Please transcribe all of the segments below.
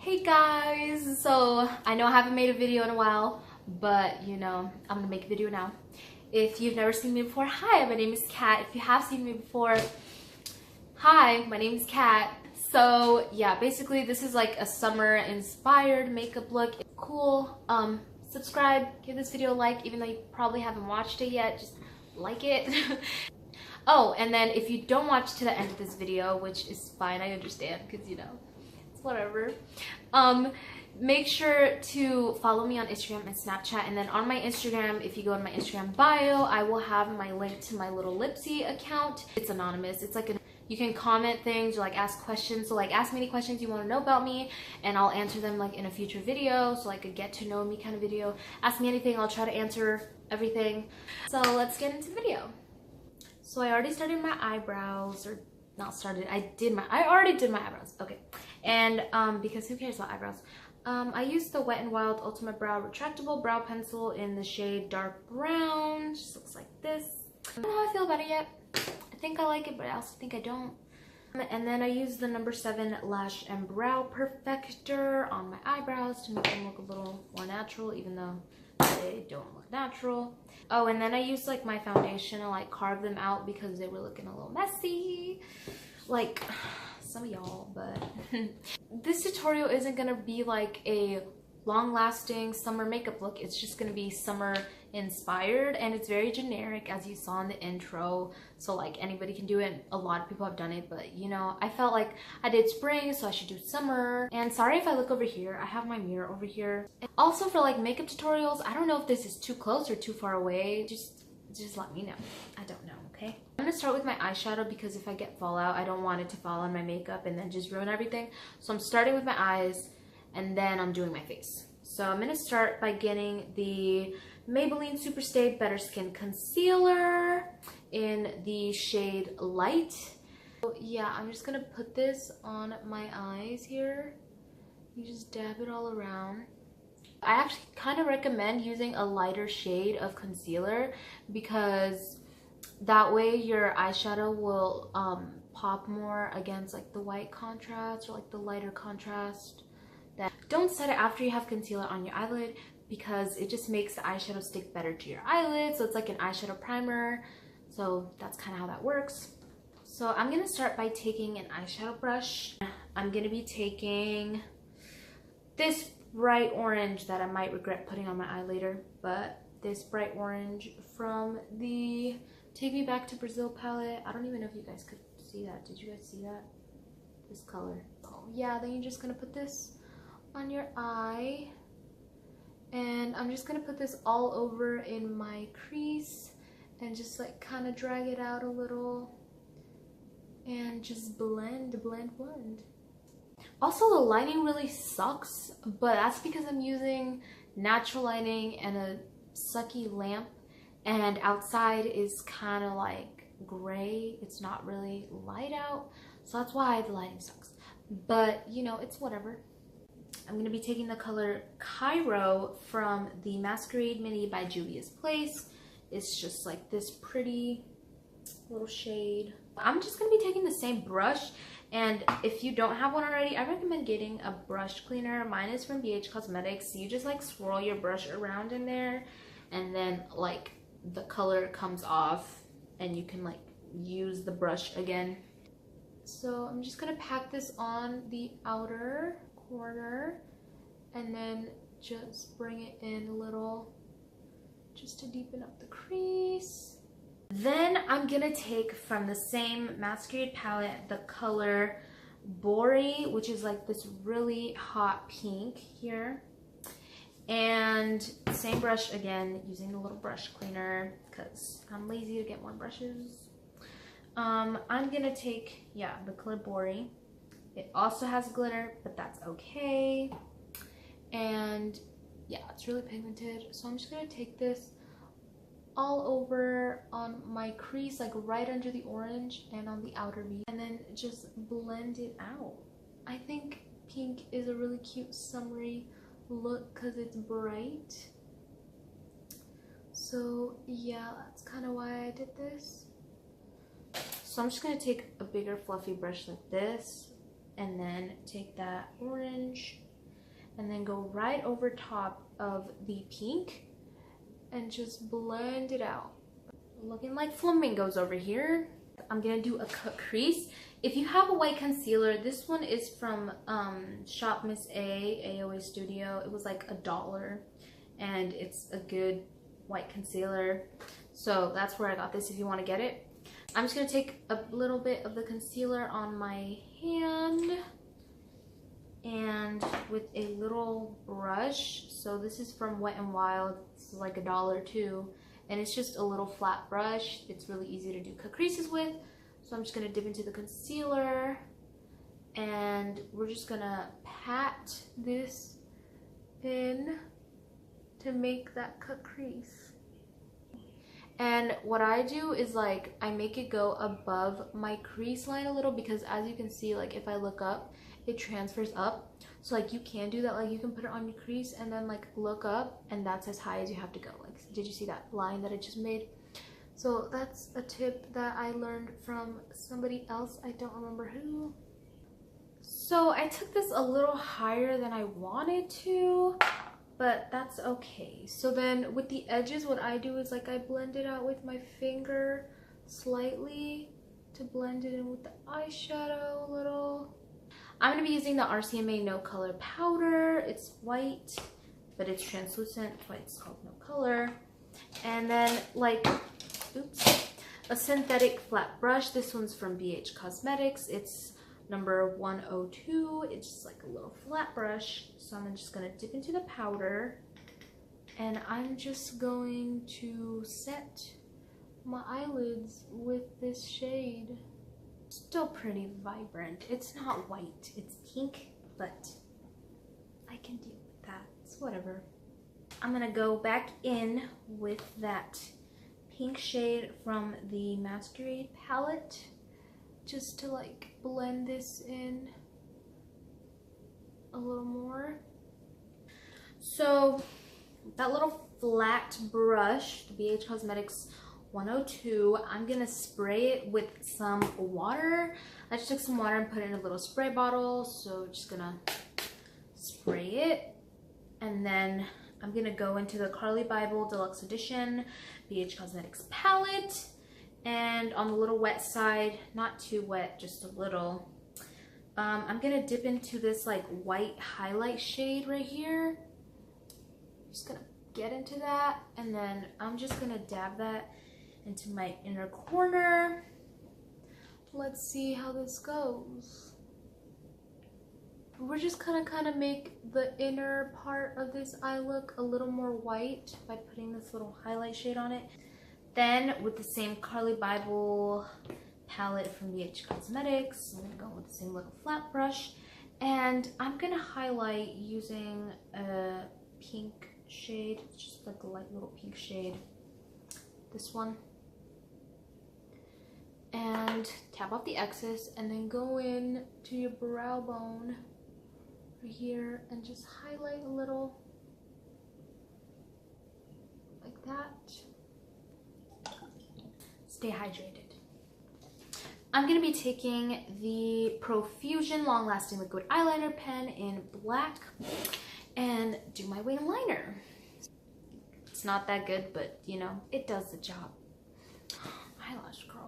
Hey guys, so I know I haven't made a video in a while, but you know, I'm gonna make a video now. If you've never seen me before, hi, my name is Kat. If you have seen me before, hi, my name is Kat. So yeah, basically this is like a summer inspired makeup look. Cool. Subscribe, give this video a like, even though you probably haven't watched it yet, just like it. Oh, and then if you don't watch to the end of this video, which is fine, I understand, because you know, whatever, make sure to follow me on Instagram and Snapchat. And then on my Instagram, if you go in my Instagram bio, I will have my link to my little Lipsy account. It's anonymous. It's like you can comment things or like ask questions. So like ask me any questions you want to know about me and I'll answer them like in a future video. So like a get to know me kind of video. Ask me anything, I'll try to answer everything. So let's get into the video. So I already started my eyebrows, or not started, I already did my eyebrows. Okay. And because who cares about eyebrows? I used the Wet n Wild Ultimate Brow Retractable Brow Pencil in the shade Dark Brown. Just looks like this. I don't know how I feel about it yet. I think I like it, but I also think I don't. And then I used the number 7 Lash and Brow Perfector on my eyebrows to make them look a little more natural, even though they don't look natural. Oh, and then I used like my foundation to like carve them out because they were looking a little messy. Like some of y'all, but this tutorial isn't gonna be like a long-lasting summer makeup look. It's just gonna be summer inspired, and it's very generic, as you saw in the intro. So like anybody can do it. A lot of people have done it, but you know, I felt like I did spring, so I should do summer. And sorry if I look over here, I have my mirror over here. And also for like makeup tutorials, I don't know if this is too close or too far away. Just let me know. I don't know, okay? I'm gonna start with my eyeshadow because if I get fallout, I don't want it to fall on my makeup and then just ruin everything. So I'm starting with my eyes and then I'm doing my face. So I'm gonna start by getting the Maybelline Superstay Better Skin Concealer in the shade Light. So yeah, I'm just gonna put this on my eyes here. You just dab it all around. I actually kind of recommend using a lighter shade of concealer because that way your eyeshadow will pop more against like the white contrast or like the lighter contrast. Don't set it after you have concealer on your eyelid because it just makes the eyeshadow stick better to your eyelid. So it's like an eyeshadow primer. So that's kind of how that works. So I'm going to start by taking an eyeshadow brush. I'm going to be taking this bright orange that I might regret putting on my eye later, but this bright orange from the Take Me Back to Brazil palette. I don't even know if you guys could see that. Did you guys see that? This color. Oh yeah, then you're just gonna put this on your eye, and I'm just gonna put this all over in my crease and just like kind of drag it out a little and just blend. Also, the lighting really sucks, but that's because I'm using natural lighting and a sucky lamp, and outside is kind of like gray. It's not really light out, so that's why the lighting sucks. But you know, it's whatever. I'm going to be taking the color Cairo from the Masquerade Mini by Juvia's Place. It's just like this pretty little shade. I'm just going to be taking the same brush, and if you don't have one already, I recommend getting a brush cleaner. Mine is from BH Cosmetics. You just like swirl your brush around in there, and then like the color comes off and you can like use the brush again. So I'm just going to pack this on the outer corner and then just bring it in a little just to deepen up the crease. Then I'm gonna take from the same Masquerade palette the color Bori, which is like this really hot pink here, and same brush again, using the little brush cleaner because I'm lazy to get more brushes. I'm gonna take, yeah, the color Bori. It also has glitter, but that's okay. And yeah, it's really pigmented. So I'm just gonna take this all over on my crease, like right under the orange and on the outer V, and then just blend it out. I think pink is a really cute summery look because it's bright. So yeah, that's kind of why I did this. So I'm just gonna take a bigger fluffy brush like this and then take that orange and then go right over top of the pink and just blend it out. Looking like flamingos over here. I'm gonna do a cut crease. If you have a white concealer, this one is from Shop Miss A, AOA Studio. It was like $1 and it's a good white concealer. So that's where I got this if you want to get it. I'm just gonna take a little bit of the concealer on my hand and with a little brush. So this is from Wet n Wild. This is like $1 too. And it's just a little flat brush. It's really easy to do cut creases with. So I'm just gonna dip into the concealer and we're just gonna pat this in to make that cut crease. And what I do is like I make it go above my crease line a little, because as you can see, like if I look up, it transfers up. So like you can do that, like you can put it on your crease and then like look up, and that's as high as you have to go. Like, did you see that line that I just made? So that's a tip that I learned from somebody else. I don't remember who. So I took this a little higher than I wanted to, but that's okay. So then with the edges, what I do is like I blend it out with my finger slightly to blend it in with the eyeshadow a little. I'm going to be using the RCMA No Color powder. It's white, but it's translucent. That's why it's called No Color. And then like, oops, a synthetic flat brush. This one's from BH Cosmetics. It's number 102. It's just like a little flat brush. So I'm just going to dip into the powder. And I'm just going to set my eyelids with this shade. Still pretty vibrant. It's not white, it's pink, but I can deal with that. It's whatever. I'm gonna go back in with that pink shade from the Masquerade palette just to like blend this in a little more. So that little flat brush, the BH Cosmetics 102, I'm gonna spray it with some water. I just took some water and put it in a little spray bottle. So just gonna spray it, and then I'm gonna go into the Carly Bible Deluxe Edition BH Cosmetics palette, and on the little wet side, not too wet, just a little, I'm gonna dip into this like white highlight shade right here. Just gonna get into that, and then I'm just gonna dab that into my inner corner. Let's see how this goes. We're just gonna kind of make the inner part of this eye look a little more white by putting this little highlight shade on it. Then with the same Carly Bible palette from BH Cosmetics, I'm gonna go with the same little flat brush, and I'm gonna highlight using a pink shade, just like a light little pink shade, this one, and tap off the excess, and then go in to your brow bone right here and just highlight a little like that. Stay hydrated. I'm gonna be taking the Profusion Long Lasting Liquid Eyeliner Pen in black and do my wing liner. It's not that good, but you know, it does the job. Eyelash curler.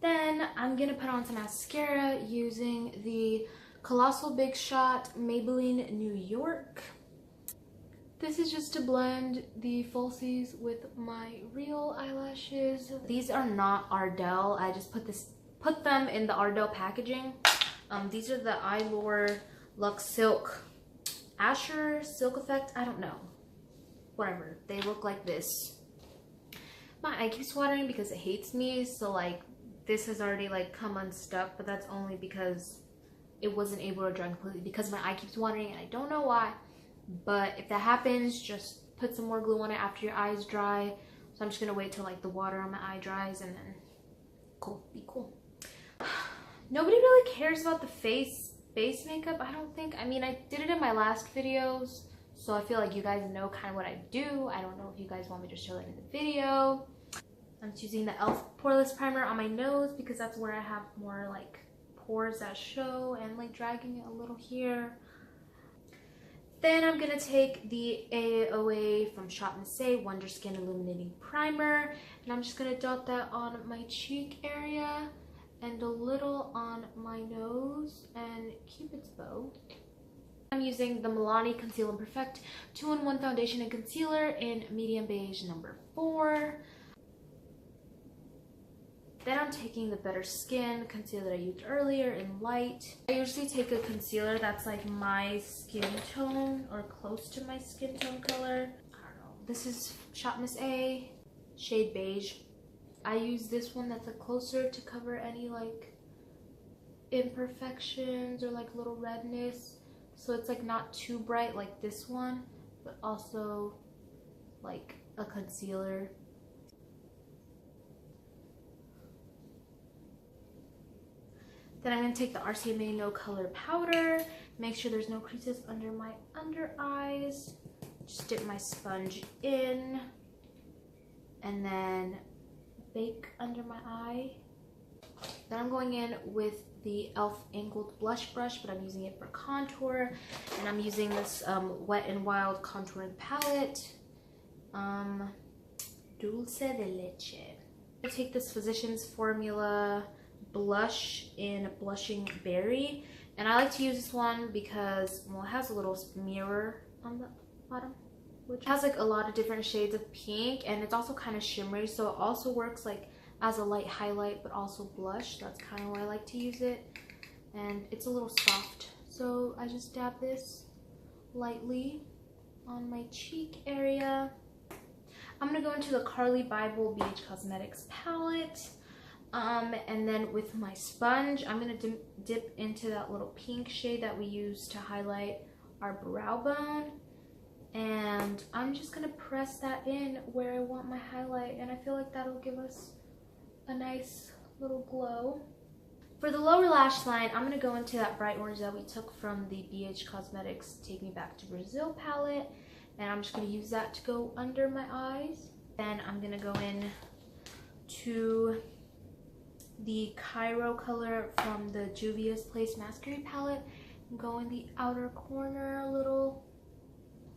Then I'm gonna put on some mascara using the Colossal Big Shot Maybelline New York. This is just to blend the falsies with my real eyelashes. These are not Ardell. I just put them in the Ardell packaging. These are the Eyelure Luxe Silk Asher Silk Effect. I don't know. Whatever. They look like this. My eye keeps watering because it hates me. So like this has already like come unstuck, but that's only because it wasn't able to dry completely because my eye keeps watering and I don't know why. But if that happens, just put some more glue on it after your eyes dry. So I'm just gonna wait till like the water on my eye dries, and then cool, be cool. Nobody really cares about the face makeup, I don't think. I mean, I did it in my last videos, so I feel like you guys know kind of what I do. I don't know if you guys want me to show it in the video. I'm just using the e.l.f. Poreless Primer on my nose because that's where I have more like pores that show and like dragging it a little here. Then I'm gonna take the AOA from Shop Miss A Wonder Skin Illuminating Primer, and I'm just gonna dot that on my cheek area and a little on my nose and Cupid's bow. I'm using the Milani Conceal and Perfect 2-in-1 Foundation and Concealer in Medium Beige number 4. Then I'm taking the Better Skin concealer that I used earlier in Light. I usually take a concealer that's like my skin tone or close to my skin tone color. I don't know. This is Shop Miss A, shade Beige. I use this one that's like closer to cover any like imperfections or like little redness. So it's like not too bright like this one, but also like a concealer. Then I'm going to take the RCMA No Color Powder, make sure there's no creases under my under eyes, just dip my sponge in, and then bake under my eye. Then I'm going in with the e.l.f. Angled Blush Brush, but I'm using it for contour, and I'm using this Wet n Wild Contouring Palette, Dulce de Leche. I'm going to take this Physicians Formula blush in Blushing Berry, and I like to use this one because, well, it has a little mirror on the bottom, which has like a lot of different shades of pink, and it's also kind of shimmery, so it also works like as a light highlight but also blush. That's kind of why I like to use it, and it's a little soft, so I just dab this lightly on my cheek area. I'm gonna go into the Carly Bible BH Cosmetics palette. And then with my sponge, I'm going to dip into that little pink shade that we use to highlight our brow bone. And I'm just going to press that in where I want my highlight. And I feel like that'll give us a nice little glow. For the lower lash line, I'm going to go into that bright orange that we took from the BH Cosmetics Take Me Back to Brazil palette. And I'm just going to use that to go under my eyes. Then I'm going to go in to the Cairo color from the Juvia's Place Masquerade palette and go in the outer corner a little.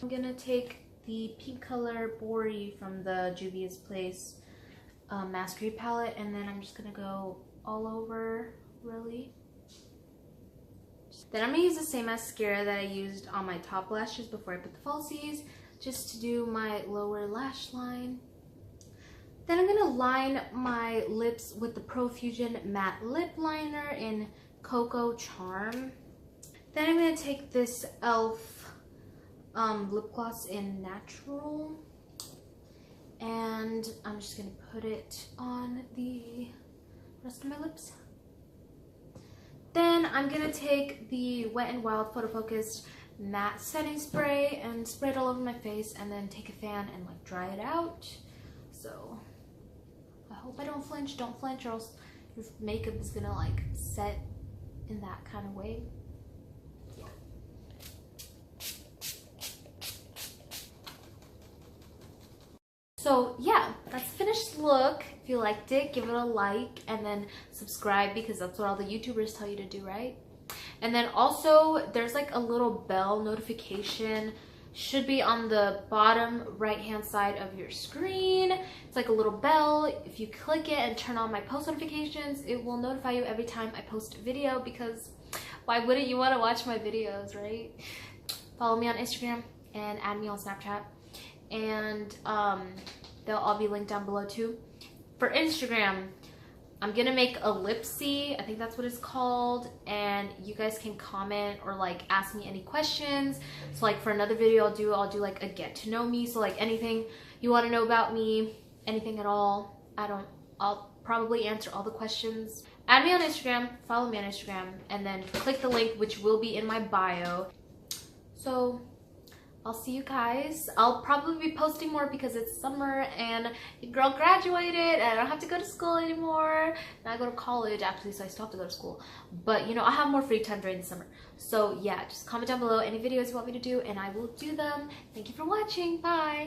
I'm gonna take the pink color Bori from the Juvia's Place Masquerade palette, and then I'm just gonna go all over really. Then I'm gonna use the same mascara that I used on my top lashes before I put the falsies, just to do my lower lash line. Then I'm going to line my lips with the Profusion Matte Lip Liner in Cocoa Charm. Then I'm going to take this e.l.f. lip gloss in Natural, and I'm just going to put it on the rest of my lips. Then I'm going to take the Wet n Wild Photo Focused Matte Setting Spray and spray it all over my face, and then take a fan and like dry it out. So I hope I don't flinch or else your makeup is gonna like set in that kind of way. Yeah. So yeah, that's the finished look. If you liked it, give it a like and then subscribe, because that's what all the YouTubers tell you to do, right? And then also there's like a little bell notification, should be on the bottom right hand side of your screen. It's like a little bell. If you click it and turn on my post notifications, it will notify you every time I post a video, because why wouldn't you want to watch my videos, right? Follow me on Instagram and add me on Snapchat, and they'll all be linked down below too. For Instagram, I'm gonna make a lipsy, I think that's what it's called, and you guys can comment or like ask me any questions. So like for another video I'll do like a get to know me, so like anything you want to know about me, anything at all, I'll probably answer all the questions. Add me on Instagram, follow me on Instagram, and then click the link which will be in my bio. So I'll see you guys. I'll probably be posting more because it's summer and your girl graduated and I don't have to go to school anymore. Now I go to college actually, so I still have to go to school. But you know, I have more free time during the summer. So yeah, just comment down below any videos you want me to do and I will do them. Thank you for watching. Bye.